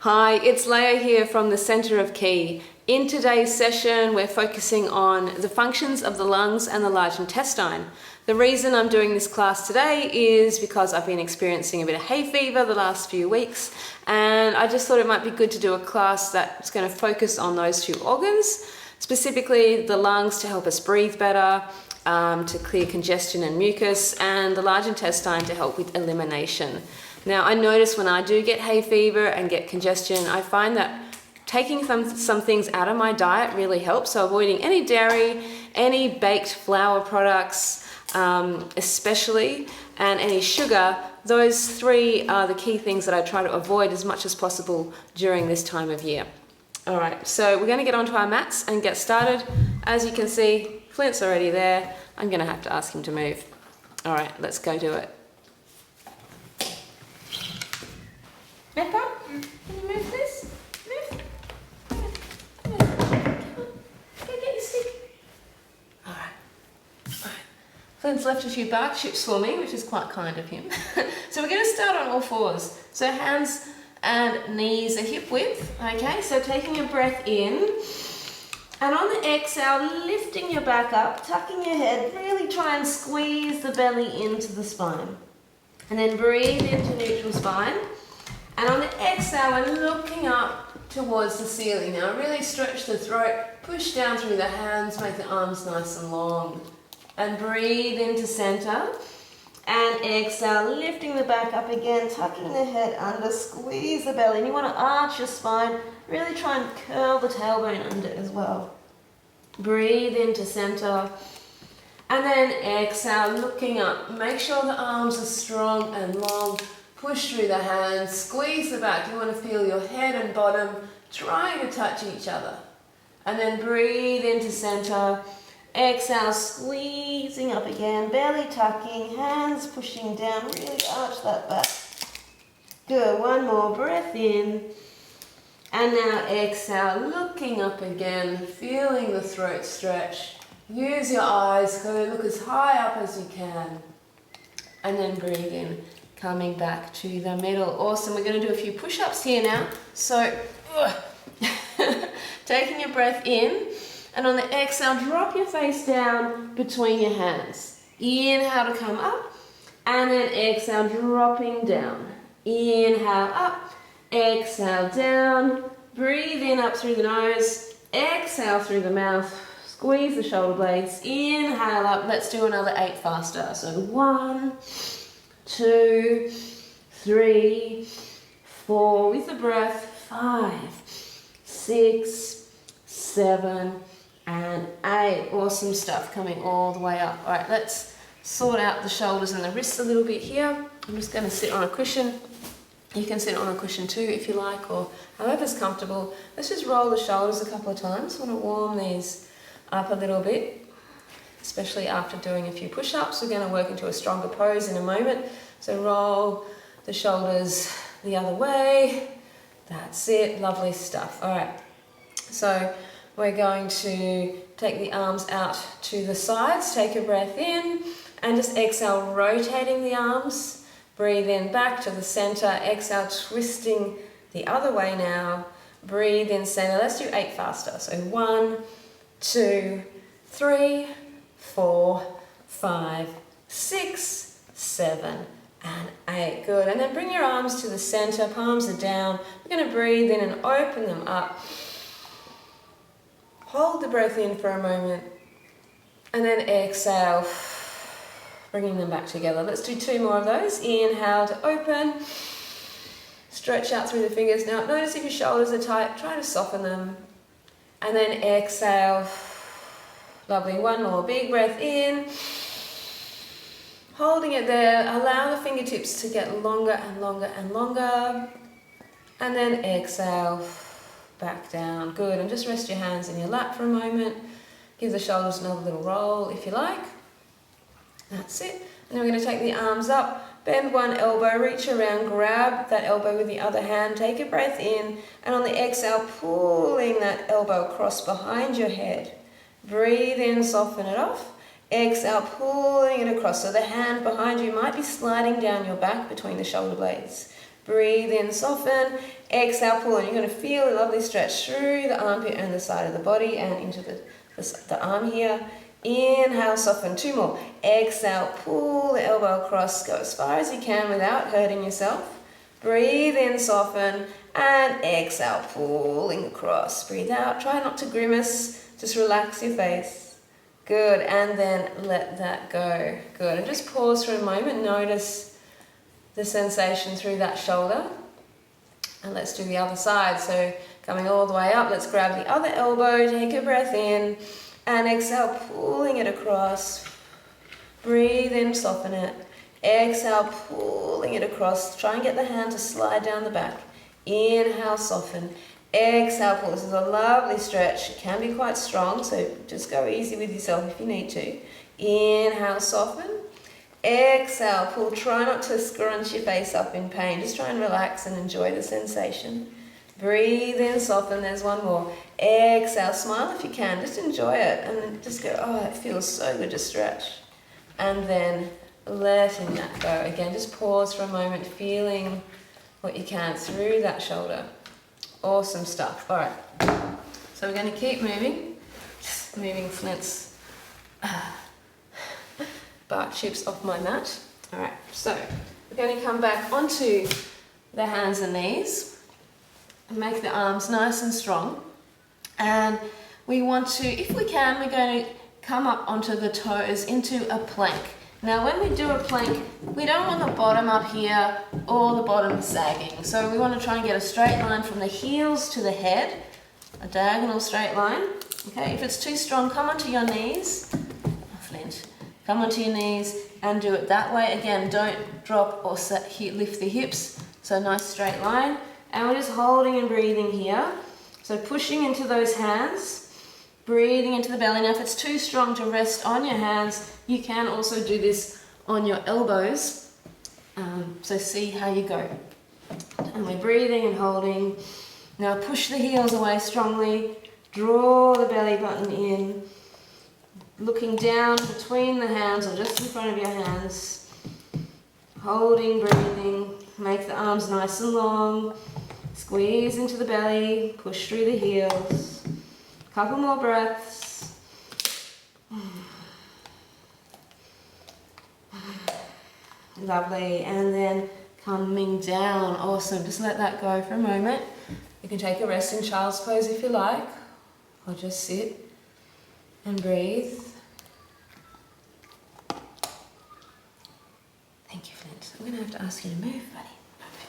Hi, it's Leah here from the Centre of Ki. In today's session, we're focusing on the functions of the lungs and the large intestine. The reason I'm doing this class today is because I've been experiencing a bit of hay fever the last few weeks, and I just thought it might be good to do a class that's going to focus on those two organs, specifically the lungs to help us breathe better, to clear congestion and mucus, and the large intestine to help with elimination. Now, I notice when I do get hay fever and get congestion, I find that taking some things out of my diet really helps. So avoiding any dairy, any baked flour products, especially, and any sugar. Those three are the key things that I try to avoid as much as possible during this time of year. All right, so we're going to get onto our mats and get started. As you can see, Flint's already there. I'm going to have to ask him to move. All right, let's go do it. Pepper, can you move this? Move. Come on. Go get your stick. All right. Flint's left a few bark chips for me, which is quite kind of him. So we're going to start on all fours. So hands and knees are hip width. Okay, so taking a breath in. And on the exhale, lifting your back up, tucking your head, really try and squeeze the belly into the spine. And then breathe into neutral spine. And on the exhale, we're looking up towards the ceiling. Now really stretch the throat, push down through the hands, make the arms nice and long. And breathe into center. And exhale, lifting the back up again, tucking the head under, squeeze the belly. And you want to arch your spine, really try and curl the tailbone under as well. Breathe into center. And then exhale, looking up. Make sure the arms are strong and long. Push through the hands, squeeze the back. You want to feel your head and bottom trying to touch each other. And then breathe into center. Exhale, squeezing up again, belly tucking, hands pushing down, really arch that back. Good, one more breath in. And now exhale, looking up again, feeling the throat stretch. Use your eyes, go look as high up as you can. And then breathe in. Coming back to the middle. Awesome. We're going to do a few push-ups here now. So, taking your breath in, and on the exhale, drop your face down between your hands. Inhale to come up, and then exhale, dropping down. Inhale up, exhale down. Breathe in up through the nose, exhale through the mouth. Squeeze the shoulder blades. Inhale up. Let's do another 8 faster. So 1, 2, 3, 4, with the breath, 5, 6, 7, and 8. Awesome stuff, coming all the way up. All right, let's sort out the shoulders and the wrists a little bit here. I'm just going to sit on a cushion. You can sit on a cushion too if you like, or however's comfortable. Let's just roll the shoulders a couple of times. I want to warm these up a little bit. Especially after doing a few push-ups. We're going to work into a stronger pose in a moment. So roll the shoulders the other way. That's it, lovely stuff. All right, so we're going to take the arms out to the sides. Take a breath in and just exhale, rotating the arms. Breathe in back to the center. Exhale, twisting the other way now. Breathe in center. Let's do 8 faster. So 1, 2, 3, 4, 5, 6, 7, and 8. Good. And then bring your arms to the center, palms are down. We're going to breathe in and open them up. Hold the breath in for a moment. And then exhale, bringing them back together. Let's do 2 more of those. Inhale to open. Stretch out through the fingers. Now, notice if your shoulders are tight, try to soften them. And then exhale. Lovely. One more big breath in. Holding it there. Allow the fingertips to get longer and longer and longer. And then exhale. Back down. Good. And just rest your hands in your lap for a moment. Give the shoulders another little roll if you like. That's it. And then we're going to take the arms up. Bend one elbow. Reach around. Grab that elbow with the other hand. Take a breath in. And on the exhale, pulling that elbow across behind your head. Breathe in, soften it off. Exhale, pulling it across. So the hand behind you might be sliding down your back between the shoulder blades. Breathe in, soften. Exhale, pull, and you're going to feel a lovely stretch through the armpit and the side of the body and into the arm here. Inhale, soften. 2 more. Exhale, pull the elbow across. Go as far as you can without hurting yourself. Breathe in, soften, and exhale, pulling across. Breathe out. Try not to grimace. Just relax your face. Good, and then let that go. Good, and just pause for a moment. Notice the sensation through that shoulder. And let's do the other side. So coming all the way up, let's grab the other elbow, take a breath in, and exhale, pulling it across. Breathe in, soften it. Exhale, pulling it across. Try and get the hand to slide down the back. Inhale, soften. Exhale, pull. This is a lovely stretch. It can be quite strong, so just go easy with yourself if you need to. Inhale, soften. Exhale, pull. Try not to scrunch your face up in pain. Just try and relax and enjoy the sensation. Breathe in, soften. There's one more. Exhale, smile if you can. Just enjoy it and then just go, oh, it feels so good to stretch. And then letting that go. Again, just pause for a moment, feeling what you can through that shoulder. Awesome stuff. All right. So we're going to keep moving. Just moving Flint's bark chips off my mat. All right. So we're going to come back onto the hands and knees and make the arms nice and strong. And we want to, if we can, we're going to come up onto the toes into a plank. Now when we do a plank, we don't want the bottom up here or the bottom sagging. So we want to try and get a straight line from the heels to the head, a diagonal straight line. Okay, if it's too strong, come onto your knees. Oh, Flint. Come onto your knees and do it that way. Again, don't drop or lift the hips. So nice straight line. And we're just holding and breathing here. So pushing into those hands. Breathing into the belly. Now if it's too strong to rest on your hands, you can also do this on your elbows. So see how you go. And we're breathing and holding. Now push the heels away strongly. Draw the belly button in. Looking down between the hands or just in front of your hands. Holding, breathing. Make the arms nice and long. Squeeze into the belly. Push through the heels. Couple more breaths. Lovely. And then coming down. Awesome. Just let that go for a moment. You can take a rest in child's pose if you like, or just sit and breathe. Thank you, Flint. I'm going to have to ask you to move, buddy.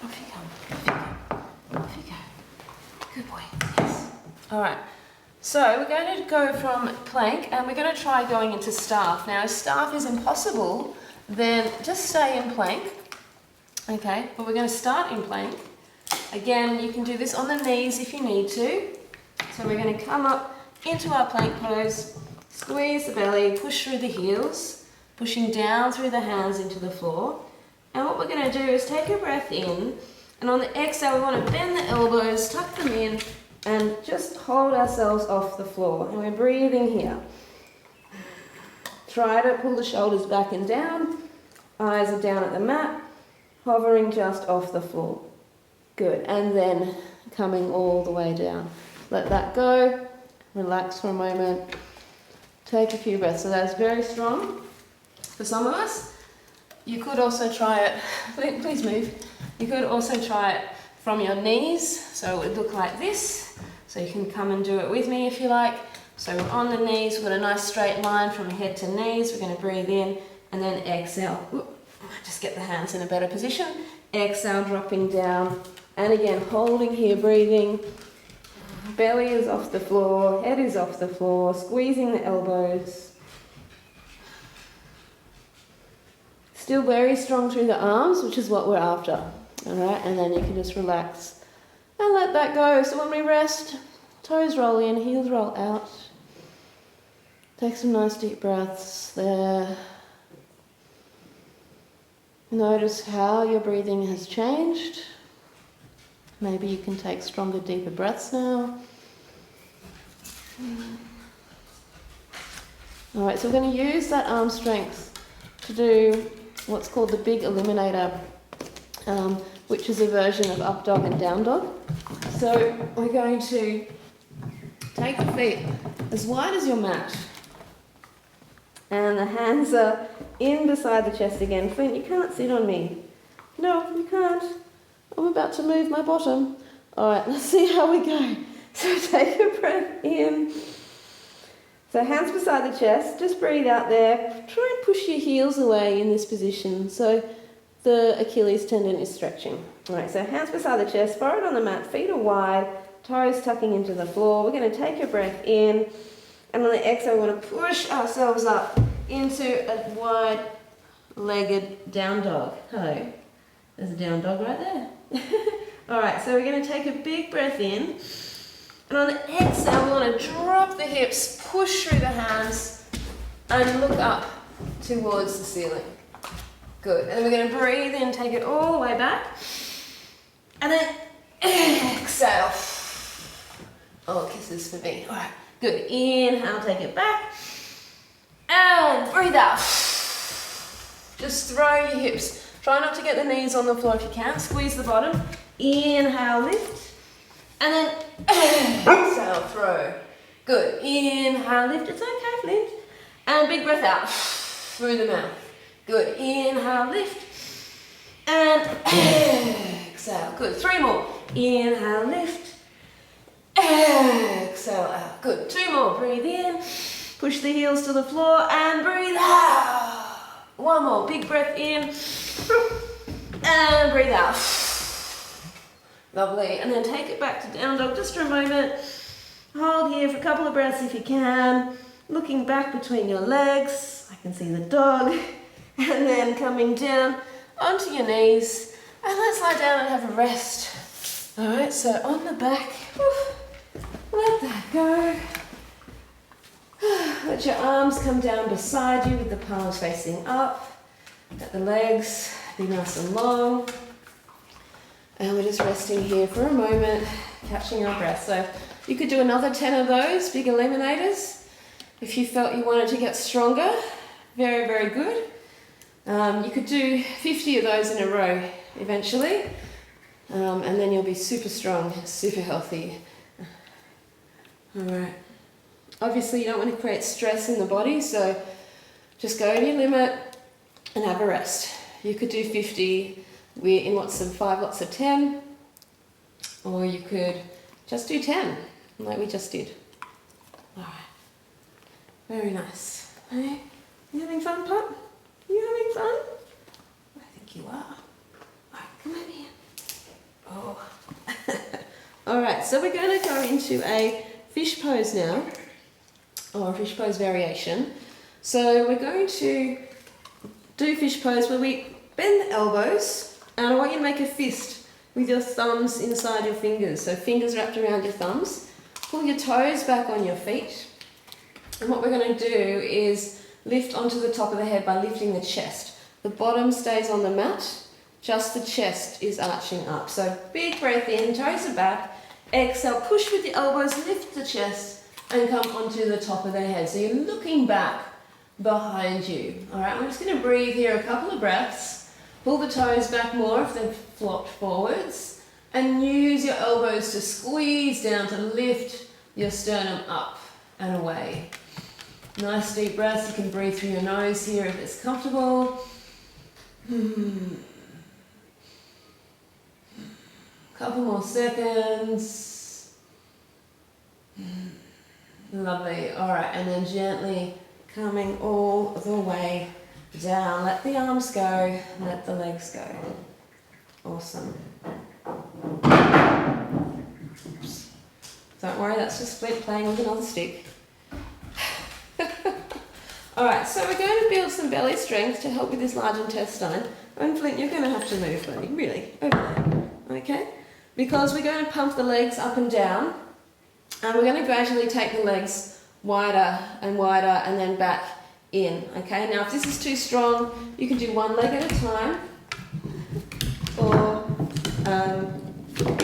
Off you come. Off you go. Good boy. Yes. All right. So we're going to go from plank and we're going to try going into staff. Now if staff is impossible, then just stay in plank. Okay, but we're going to start in plank. Again, you can do this on the knees if you need to. So we're going to come up into our plank pose, squeeze the belly, push through the heels, pushing down through the hands into the floor. And what we're going to do is take a breath in, and on the exhale we want to bend the elbows, tuck them in, and just hold ourselves off the floor. And we're breathing here. Try to pull the shoulders back and down. Eyes are down at the mat. Hovering just off the floor. Good. And then coming all the way down. Let that go. Relax for a moment. Take a few breaths. So that's very strong for some of us. You could also try it. Please move. You could also try it from your knees. So it would look like this. So you can come and do it with me if you like. So we're on the knees, we've got a nice straight line from head to knees. We're going to breathe in and then exhale. Just get the hands in a better position. Exhale, dropping down. And again, holding here, breathing. Belly is off the floor, head is off the floor, squeezing the elbows. Still very strong through the arms, which is what we're after. All right, and then you can just relax. And let that go. So when we rest, toes roll in, heels roll out. Take some nice deep breaths there. Notice how your breathing has changed. Maybe you can take stronger, deeper breaths now. All right, so we're going to use that arm strength to do what's called the big eliminator. which is a version of up dog and down dog. So we're going to take the feet as wide as your mat. And the hands are in beside the chest again. Flint, you can't sit on me. No, you can't. I'm about to move my bottom. All right, let's see how we go. So take a breath in. So hands beside the chest, just breathe out there. Try and push your heels away in this position so the Achilles tendon is stretching. All right, so hands beside the chest, forehead on the mat, feet are wide, toes tucking into the floor. We're going to take a breath in, and on the exhale, we're going to push ourselves up into a wide-legged down dog. Hello, there's a down dog right there. All right, so we're going to take a big breath in, and on the exhale, we want to drop the hips, push through the hands, and look up towards the ceiling. Good, and then we're going to breathe in, take it all the way back, and then exhale. Oh, kisses for me. All right, good. Inhale, take it back, and breathe out. Just throw your hips. Try not to get the knees on the floor if you can. Squeeze the bottom. Inhale, lift, and then exhale, throw. Good. Inhale, lift. It's okay, Flint. And big breath out through the mouth. Good. Inhale, lift, and exhale. Good. 3 more. Inhale, lift, exhale out. Good. 2 more. Breathe in, push the heels to the floor, and breathe out. 1 more. Big breath in, and breathe out. Lovely. And then take it back to down dog just for a moment. Hold here for a couple of breaths if you can. Looking back between your legs. I can see the dog. And then coming down onto your knees. And let's lie down and have a rest. All right, so on the back. Let that go. Let your arms come down beside you with the palms facing up. Let the legs be nice and long. And we're just resting here for a moment, catching our breath. So you could do another 10 of those, big eliminators. If you felt you wanted to get stronger, very, very good. You could do 50 of those in a row eventually. And then you'll be super strong, super healthy. All right. Obviously, you don't want to create stress in the body, so just go to your limit and have a rest. You could do 50 in lots of 5 lots of 10, or you could just do 10, like we just did. All right. Very nice. Hey, you having fun, Pop? You having fun? I think you are. All right, come over here. Oh. All right, so we're going to go into a fish pose now, or a fish pose variation. So we're going to do fish pose where we bend the elbows, and I want you to make a fist with your thumbs inside your fingers. So fingers wrapped around your thumbs. Pull your toes back on your feet. And what we're going to do is lift onto the top of the head by lifting the chest. The bottom stays on the mat, just the chest is arching up. So big breath in, toes are back. Exhale, push with the elbows, lift the chest, and come onto the top of the head. So you're looking back behind you. All right, we're just going to breathe here a couple of breaths. Pull the toes back more if they've flopped forwards. And use your elbows to squeeze down to lift your sternum up and away. Nice deep breaths. You can breathe through your nose here if it's comfortable. Couple more seconds. Lovely. All right, and then gently coming all the way down. Let the arms go, let the legs go. Awesome. Oops. Don't worry, that's just Flint playing with another stick. All right, so we're going to build some belly strength to help with this large intestine. And Flint, you're going to have to move, buddy, really, over there, okay? Because we're going to pump the legs up and down, and we're going to gradually take the legs wider and wider and then back in, okay? Now, if this is too strong, you can do one leg at a time, or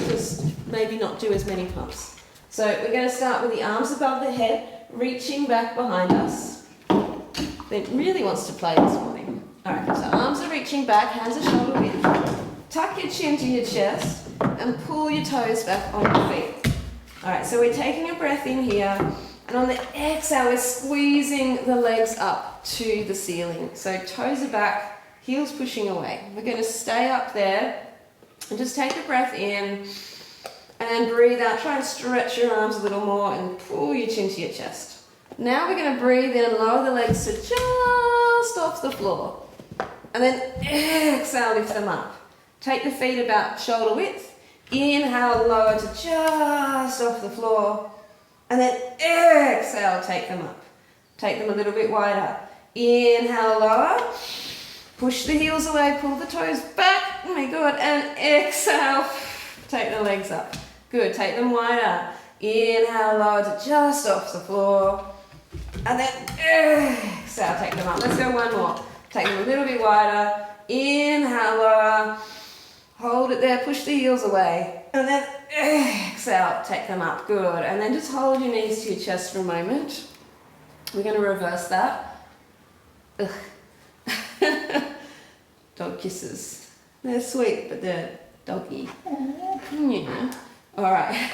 just maybe not do as many pumps. So we're going to start with the arms above the head, reaching back behind us. Flint really wants to play this morning. All right, so arms are reaching back, hands are shoulder width. tuck your chin to your chest and pull your toes back on your feet. All right, so we're taking a breath in here, and on the exhale, we're squeezing the legs up to the ceiling. So toes are back, heels pushing away. We're going to stay up there and just take a breath in and then breathe out. Try and stretch your arms a little more and pull your chin to your chest. Now we're going to breathe in and lower the legs to just off the floor. And then exhale, lift them up. Take the feet about shoulder width. Inhale, lower to just off the floor. And then exhale, take them up. Take them a little bit wider. Inhale, lower. Push the heels away, pull the toes back. Oh my God. And exhale, take the legs up. Good, take them wider. Inhale, lower to just off the floor. And then exhale, take them up. Let's go one more. Take them a little bit wider. Inhale, lower. Hold it there, push the heels away. And then exhale, take them up. Good. And then just hold your knees to your chest for a moment. We're going to reverse that. Dog kisses. They're sweet, but they're doggy. Yeah. All right.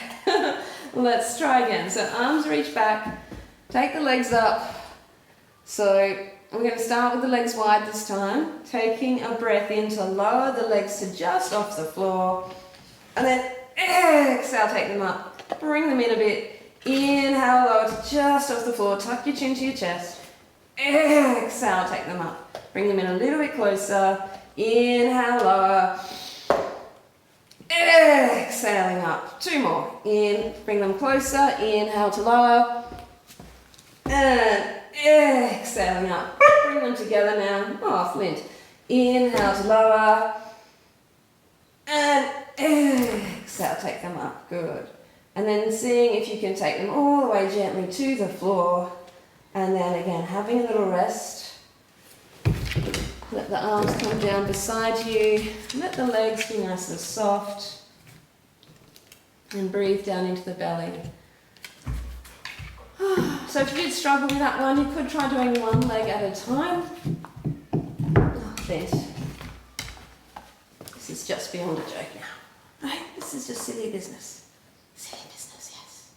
Let's try again. So arms reach back. Take the legs up. So we're going to start with the legs wide this time. Taking a breath in to lower the legs to just off the floor. And then exhale, take them up. Bring them in a bit. Inhale, lower to just off the floor. Tuck your chin to your chest. Exhale, take them up. Bring them in a little bit closer. Inhale, lower. Exhaling up. Two more. In, bring them closer. Inhale to lower. And exhaling up. Bring them together now. Oh, Flint. Inhale to lower. And exhale, take them up. Good. And then seeing if you can take them all the way gently to the floor. And then again, having a little rest. Let the arms come down beside you. Let the legs be nice and soft. And breathe down into the belly. So if you did struggle with that one, you could try doing one leg at a time. Oh, this is just beyond a joke now. Right? This is just silly business. Silly business, yes.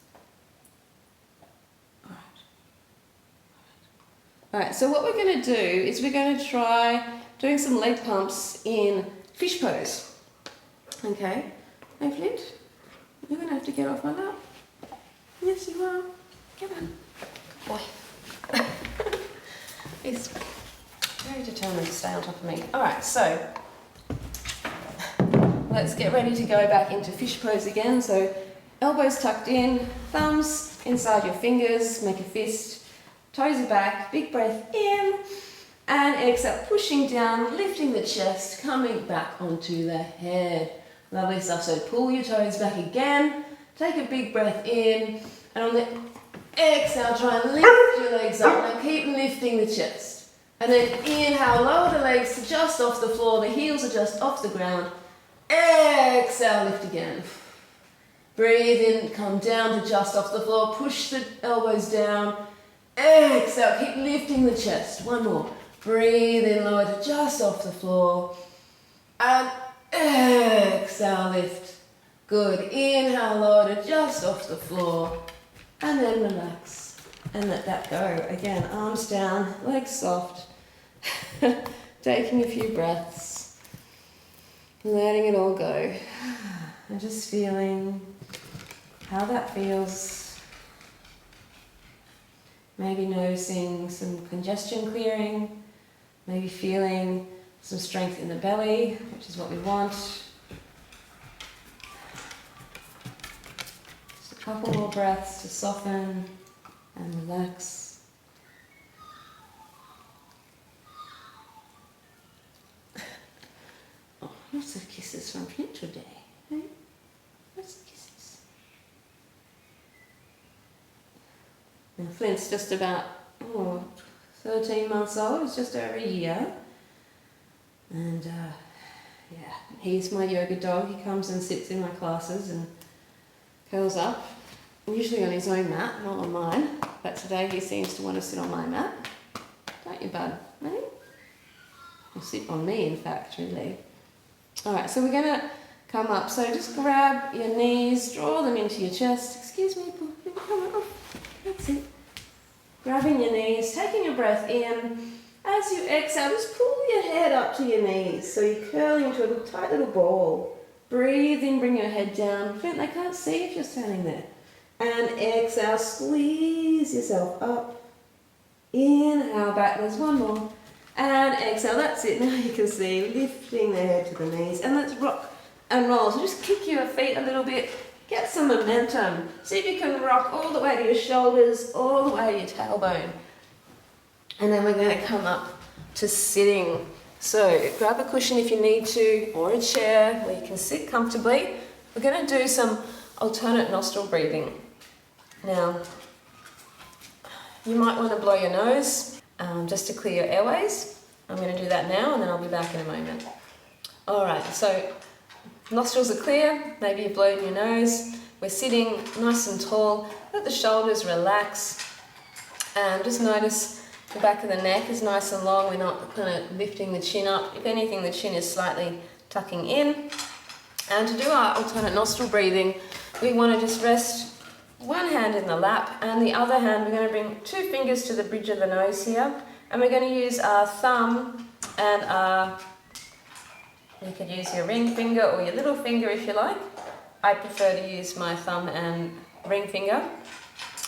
Alright, so what we're going to do is we're going to try doing some leg pumps in fish pose. Okay? Hey Flint, you're going to have to get off my lap. Yes, you are. Come on. Good boy. He's very determined to stay on top of me. Alright, so let's get ready to go back into fish pose again. So elbows tucked in, thumbs inside your fingers, make a fist, toes are back, big breath in, and exhale, pushing down, lifting the chest, coming back onto the head. Lovely stuff. So pull your toes back again, take a big breath in, and on the exhale, try and lift your legs up. Now keep lifting the chest. And then inhale, lower the legs to just off the floor. The heels are just off the ground. Exhale, lift again. Breathe in, come down to just off the floor. Push the elbows down. Exhale, keep lifting the chest. One more. Breathe in, lower to just off the floor. And exhale, lift. Good. Inhale, lower to just off the floor. And then relax and let that go. Again, arms down, legs soft. Taking a few breaths. Letting it all go. And just feeling how that feels. Maybe noticing some congestion clearing. Maybe feeling some strength in the belly, which is what we want. Couple more breaths to soften and relax. Oh, lots of kisses from Flint today. Hey? Lots of kisses. And Flint's just about 13 months old. He's just over a year. And yeah, he's my yoga dog. He comes and sits in my classes and curls up, usually on his own mat, not on mine, but today he seems to want to sit on my mat. Don't you, bud? No? He'll sit on me, in fact, really. Alright, so we're going to come up. So just grab your knees, draw them into your chest. Excuse me, come on. That's it. Grabbing your knees, taking a breath in. As you exhale, just pull your head up to your knees. So you're curling into a tight little ball. Breathe in, bring your head down. They can't see if you're standing there. And exhale, squeeze yourself up. Inhale back, there's one more. And exhale, that's it. Now you can see, lifting the head to the knees. And let's rock and roll. So just kick your feet a little bit. Get some momentum. See if you can rock all the way to your shoulders, all the way to your tailbone. And then we're going to come up to sitting. So grab a cushion if you need to, or a chair where you can sit comfortably. We're going to do some alternate nostril breathing. Now, you might want to blow your nose just to clear your airways. I'm going to do that now and then I'll be back in a moment. Alright, so nostrils are clear, maybe you've blown your nose. We're sitting nice and tall, let the shoulders relax and just notice the back of the neck is nice and long. We're not kind of lifting the chin up. If anything, the chin is slightly tucking in. And to do our alternate nostril breathing, we want to just rest one hand in the lap and the other hand, we're going to bring 2 fingers to the bridge of the nose here. And we're going to use our thumb and you could use your ring finger or your little finger if you like. I prefer to use my thumb and ring finger.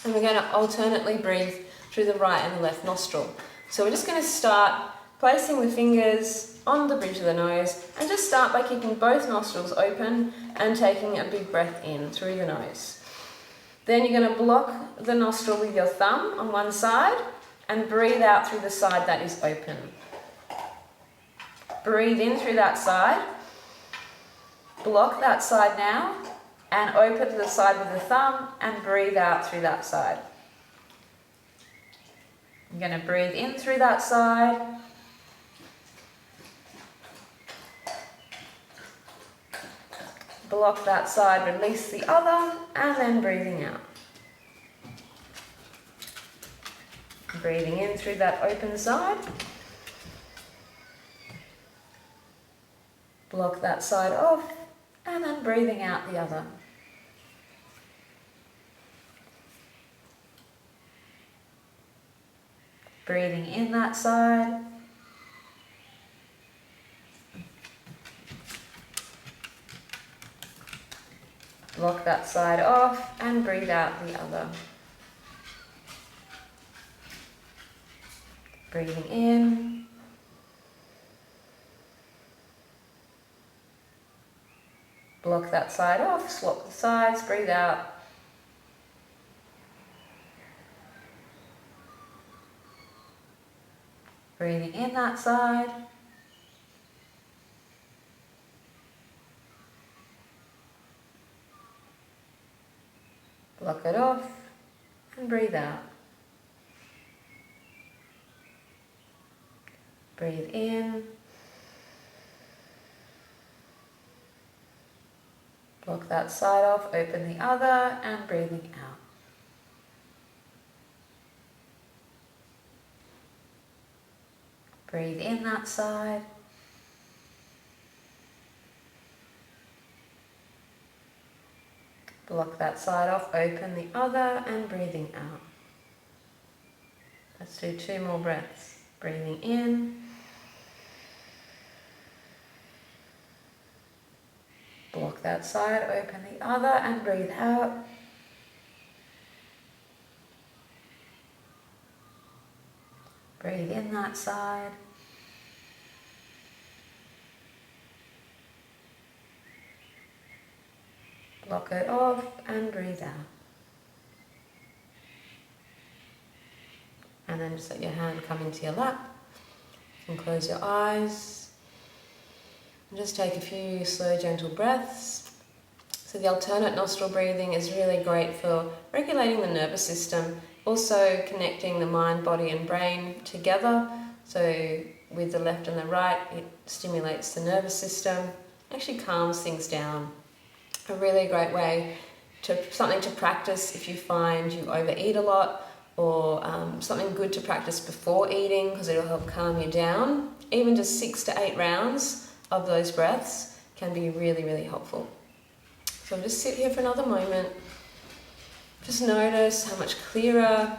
And we're going to alternately breathe through the right and the left nostril. So we're just going to start placing the fingers on the bridge of the nose and just start by keeping both nostrils open and taking a big breath in through the nose. Then you're going to block the nostril with your thumb on one side and breathe out through the side that is open. Breathe in through that side, block that side now and open the side with the thumb and breathe out through that side. I'm going to breathe in through that side. Block that side, release the other, and then breathing out. Breathing in through that open side. Block that side off, and then breathing out the other. Breathing in that side. Block that side off and breathe out the other. Breathing in. Block that side off, swap the sides, breathe out. Breathing in that side. Block it off and breathe out. Breathe in. Block that side off, open the other and breathing out. Breathe in that side. Block that side off, open the other and breathing out. Let's do 2 more breaths. Breathing in. Block that side, open the other and breathe out. Breathe in that side. Block it off and breathe out. And then just let your hand come into your lap. You can close your eyes. And just take a few slow, gentle breaths. So the alternate nostril breathing is really great for regulating the nervous system, also connecting the mind, body and brain together. So with the left and the right, it stimulates the nervous system, actually calms things down. A really great way something to practice if you find you overeat a lot, or something good to practice before eating because it'll help calm you down. Even just 6 to 8 rounds of those breaths can be really, really helpful. So I'll just sit here for another moment. Just notice how much clearer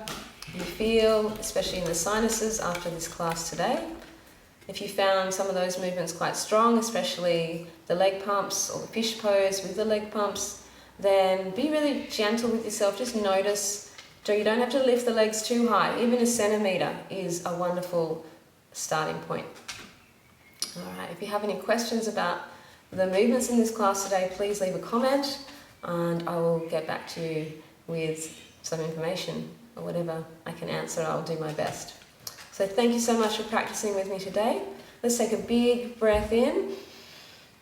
you feel, especially in the sinuses after this class today. If you found some of those movements quite strong, especially the leg pumps or the fish pose with the leg pumps, then be really gentle with yourself. Just notice. So you don't have to lift the legs too high. Even a centimetre is a wonderful starting point. All right, if you have any questions about the movements in this class today, please leave a comment and I will get back to you with some information or whatever I can answer. I'll do my best. So thank you so much for practicing with me today. Let's take a big breath in.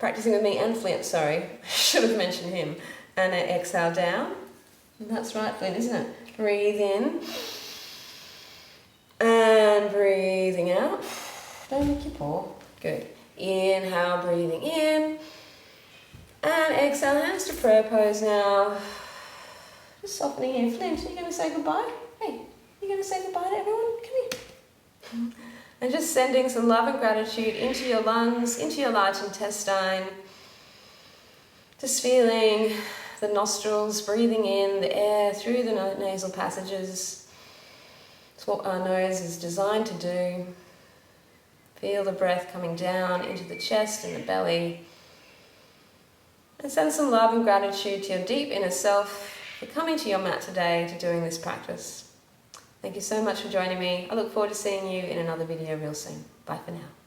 Practicing with me and Flint, sorry. Should have mentioned him. And then exhale down. And that's right, Flint, isn't it? Breathe in. And breathing out. Don't make your paw. Good. Inhale, breathing in. And exhale, hands to prayer pose now. Just softening here. Flint, are you going to say goodbye? Hey, you going to say goodbye to everyone? Come here. And just sending some love and gratitude into your lungs, into your large intestine. Just feeling the nostrils, breathing in the air through the nasal passages. It's what our nose is designed to do. Feel the breath coming down into the chest and the belly. And send some love and gratitude to your deep inner self for coming to your mat today to doing this practice. Thank you so much for joining me. I look forward to seeing you in another video real soon. Bye for now.